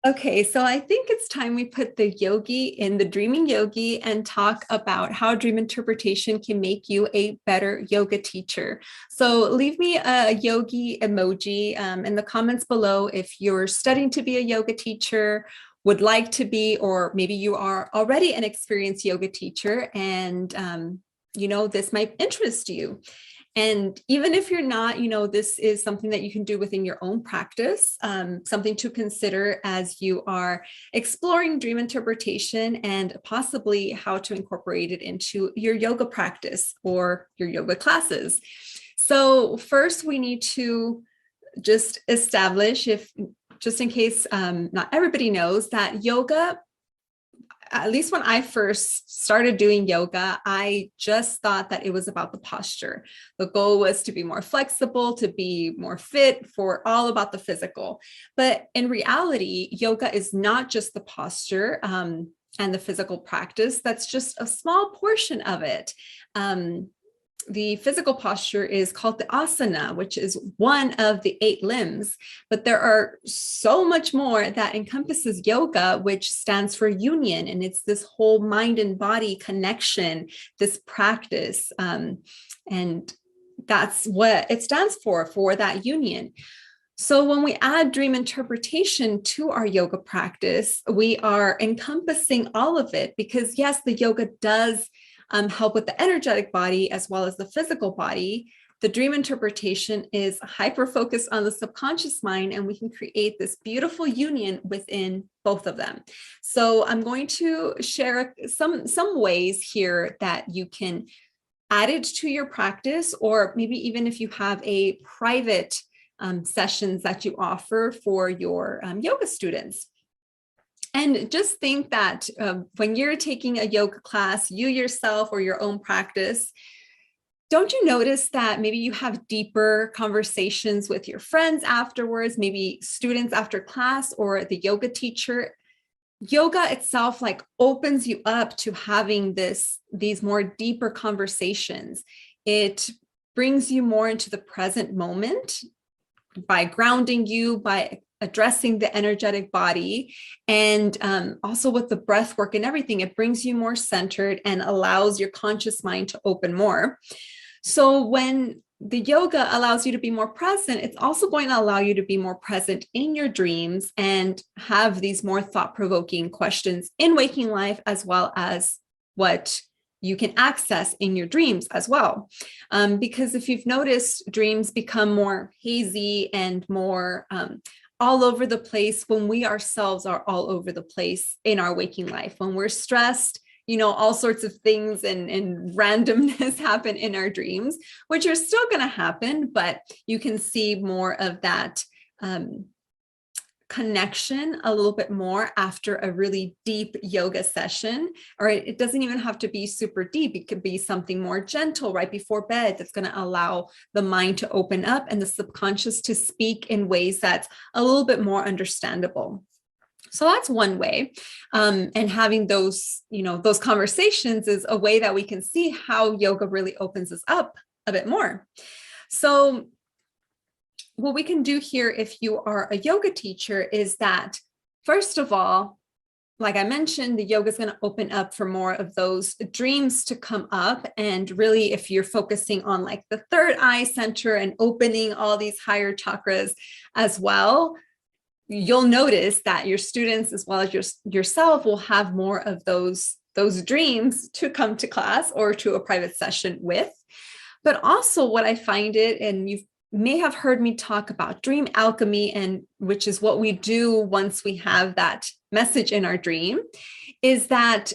Okay, so I think it's time we put the yogi in the dreaming yogi and talk about how dream interpretation can make you a better yoga teacher. So leave me a yogi emoji in the comments below if you're studying to be a yoga teacher, would like to be, or maybe you are already an experienced yoga teacher and this might interest you. And even if you're not, this is something that you can do within your own practice, something to consider as you are exploring dream interpretation and possibly how to incorporate it into your yoga practice or your yoga classes. So first we need to just establish, if just in case not everybody knows, that yoga, at least when I first started doing yoga, I just thought that it was about the posture. The goal was to be more flexible, to be more fit, for all about the physical. But in reality, yoga is not just the posture and the physical practice. That's just a small portion of it. The physical posture is called the asana, which is one of the 8 limbs, but there are so much more that encompasses yoga, which stands for union. And it's this whole mind and body connection, this practice. And that's what it stands for that union. So when we add dream interpretation to our yoga practice, we are encompassing all of it because yes, the yoga does help with the energetic body as well as the physical body. The dream interpretation is hyper focused on the subconscious mind, and we can create this beautiful union within both of them. So I'm going to share some ways here that you can add it to your practice, or maybe even if you have a private sessions that you offer for your yoga students. And just think that when you're taking a yoga class, you yourself or your own practice, don't you notice that maybe you have deeper conversations with your friends afterwards, maybe students after class or the yoga teacher? Yoga itself like opens you up to having these more deeper conversations. It brings you more into the present moment by grounding you, by addressing the energetic body, and also with the breath work and everything, it brings you more centered and allows your conscious mind to open more. So when the yoga allows you to be more present, it's also going to allow you to be more present in your dreams and have these more thought-provoking questions in waking life, as well as what you can access in your dreams as well. Because if you've noticed, dreams become more hazy and more all over the place when we ourselves are all over the place in our waking life. When we're stressed, all sorts of things and randomness happen in our dreams, which are still going to happen, but you can see more of that connection a little bit more after a really deep yoga session. Or it doesn't even have to be super deep. It could be something more gentle right before bed that's going to allow the mind to open up and the subconscious to speak in ways that's a little bit more understandable. So that's one way. And having those conversations is a way that we can see how yoga really opens us up a bit more. So what we can do here if you are a yoga teacher is that, first of all, like I mentioned, the yoga is going to open up for more of those dreams to come up. And really, if you're focusing on like the third eye center and opening all these higher chakras as well, you'll notice that your students as well as yourself will have more of those dreams to come to class or to a private session with. But also what I find it, and you've may have heard me talk about dream alchemy, and which is what we do once we have that message in our dream, is that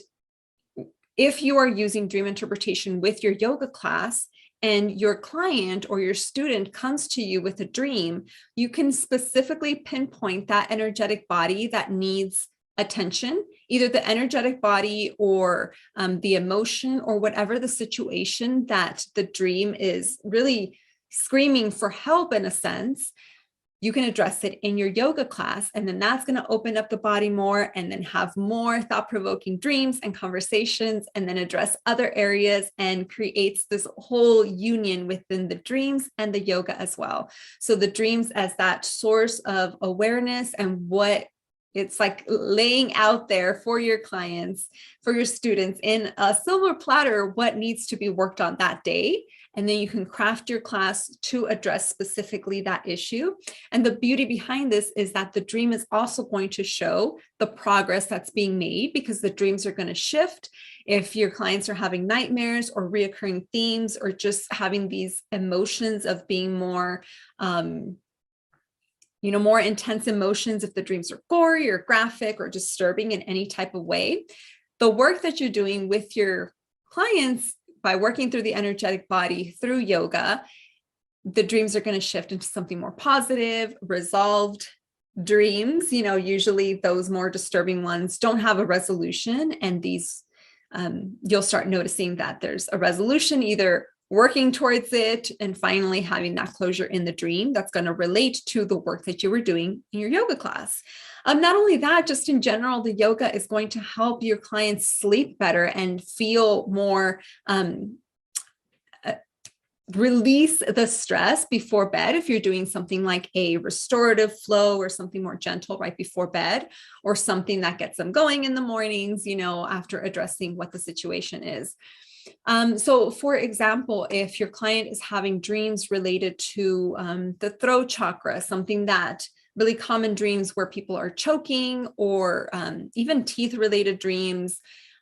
if you are using dream interpretation with your yoga class and your client or your student comes to you with a dream, you can specifically pinpoint that energetic body that needs attention, either the energetic body or the emotion or whatever the situation that the dream is really screaming for help in a sense. You can address it in your yoga class, and then that's going to open up the body more and then have more thought-provoking dreams and conversations, and then address other areas and creates this whole union within the dreams and the yoga as well. So the dreams as that source of awareness and what it's like laying out there for your clients, for your students in a silver platter, what needs to be worked on that day. And then you can craft your class to address specifically that issue. And the beauty behind this is that the dream is also going to show the progress that's being made, because the dreams are going to shift. If your clients are having nightmares or reoccurring themes, or just having these emotions of being more, more intense emotions, if the dreams are gory or graphic or disturbing in any type of way, the work that you're doing with your clients by working through the energetic body through yoga, the dreams are going to shift into something more positive, resolved dreams. Usually those more disturbing ones don't have a resolution, and these you'll start noticing that there's a resolution, either working towards it and finally having that closure in the dream that's going to relate to the work that you were doing in your yoga class. Not only that, just in general, the yoga is going to help your clients sleep better and feel more, release the stress before bed. If you're doing something like a restorative flow or something more gentle right before bed, or something that gets them going in the mornings, after addressing what the situation is. So for example, if your client is having dreams related to the throat chakra, something that really common dreams where people are choking, or even teeth related dreams.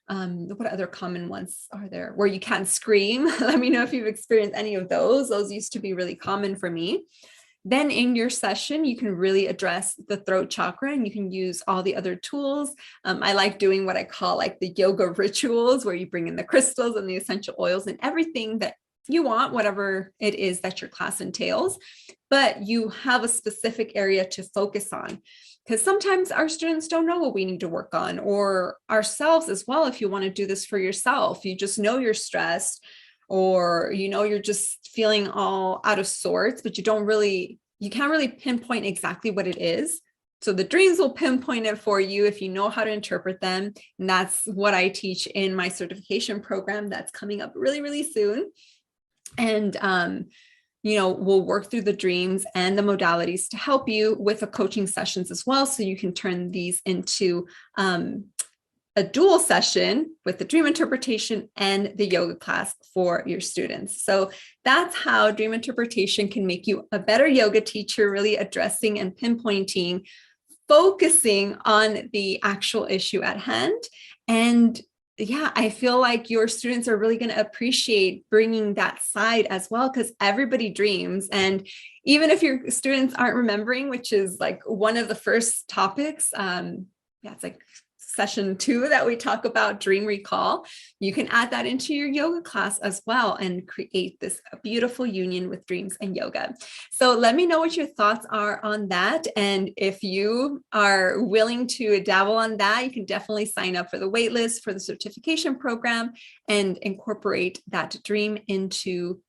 What other common ones are there where you can't scream? Let me know if you've experienced any of those. Those used to be really common for me. Then in your session, you can really address the throat chakra, and you can use all the other tools. I like doing what I call like the yoga rituals, where you bring in the crystals and the essential oils and everything that you want, whatever it is that your class entails, but you have a specific area to focus on. Because sometimes our students don't know what we need to work on, or ourselves as well. If you want to do this for yourself, you just know you're stressed, or you're just feeling all out of sorts, but you can't really pinpoint exactly what it is. So the dreams will pinpoint it for you if you know how to interpret them. And that's what I teach in my certification program that's coming up really, really soon. And we'll work through the dreams and the modalities to help you with the coaching sessions as well. So you can turn these into a dual session with the dream interpretation and the yoga class for your students. So that's how dream interpretation can make you a better yoga teacher, really addressing and pinpointing, focusing on the actual issue at hand. And yeah, I feel like your students are really going to appreciate bringing that side as well, because everybody dreams. And even if your students aren't remembering, which is like one of the first topics, it's like session 2 that we talk about dream recall, you can add that into your yoga class as well and create this beautiful union with dreams and yoga. So let me know what your thoughts are on that. And if you are willing to dabble on that, you can definitely sign up for the waitlist for the certification program and incorporate that dream into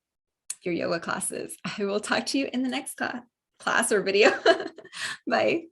your yoga classes. I will talk to you in the next class or video. Bye.